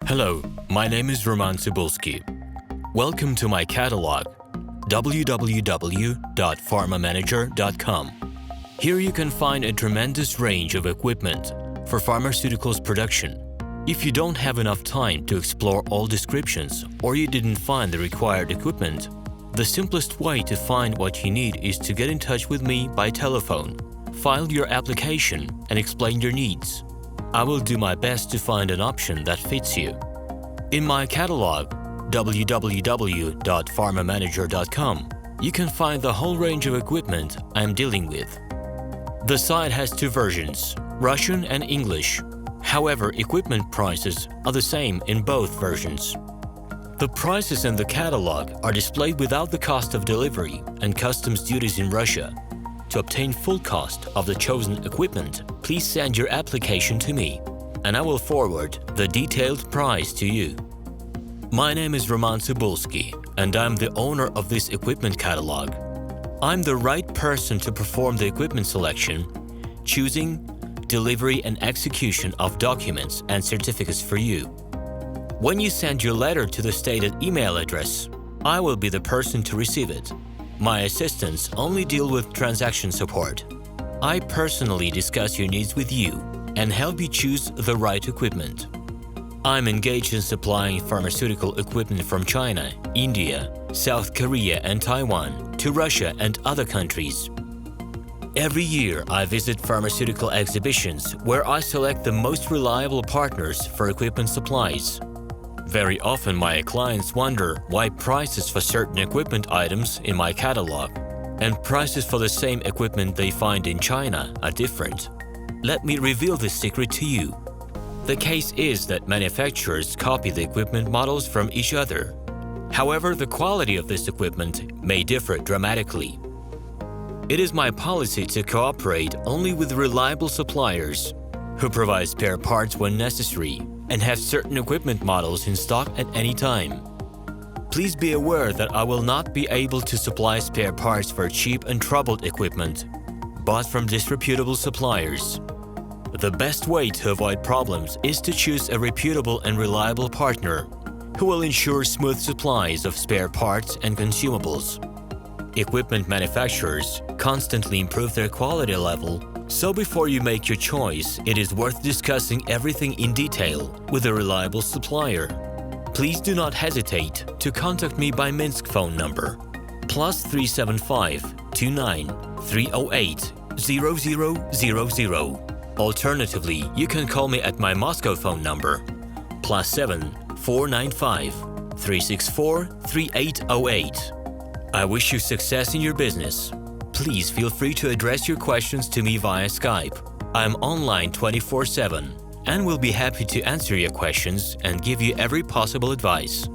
Hello, my name is RomanTsibulsky. Welcome to my catalog, www.pharmamanager.com. Here you can find a tremendous range of equipment for pharmaceuticals production. If you don't have enough time to explore all descriptions or you didn't find the required equipment, the simplest way to find what you need is to get in touch with me by telephone, file your application, and explain your needs. I will do my best to find an option that fits you. In my catalog, www.pharmamanager.com, you can find the whole range of equipment I am dealing with. The site has two versions, Russian and English. However, equipment prices are the same in both versions. The prices in the catalog are displayed without the cost of delivery and customs duties in Russia. To obtain full cost of the chosen equipment, please send your application to me, and I will forward the detailed price to you. My name is RomanTsibulsky, and I'm the owner of this equipment catalog. I'm the right person to perform the equipment selection, choosing, delivery and execution of documents and certificates for you. When you send your letter to the stated email address, I will be the person to receive it. My assistants only deal with transaction support. I personally discuss your needs with you and help you choose the right equipment. I'm engaged in supplying pharmaceutical equipment from China, India, South Korea and Taiwan to Russia and other countries. Every year, I visit pharmaceutical exhibitions where I select the most reliable partners for equipment supplies. Very often, my clients wonder why prices for certain equipment items in my catalog and prices for the same equipment they find in China are different. Let me reveal this secret to you. The case is that manufacturers copy the equipment models from each other. However, the quality of this equipment may differ dramatically. It is my policy to cooperate only with reliable suppliers who provide spare parts when necessary and have certain equipment models in stock at any time. Please be aware that I will not be able to supply spare parts for cheap and troubled equipment bought from disreputable suppliers. The best way to avoid problems is to choose a reputable and reliable partner who will ensure smooth supplies of spare parts and consumables. Equipment manufacturers constantly improve their quality level, so before you make your choice, it is worth discussing everything in detail with a reliable supplier. Please do not hesitate to contact me by Minsk phone number +375 29 308 0000. Alternatively, you can call me at my Moscow phone number +7 495 364 3808. I wish you success in your business. Please feel free to address your questions to me via Skype. I'm online 24/7 and will be happy to answer your questions and give you every possible advice.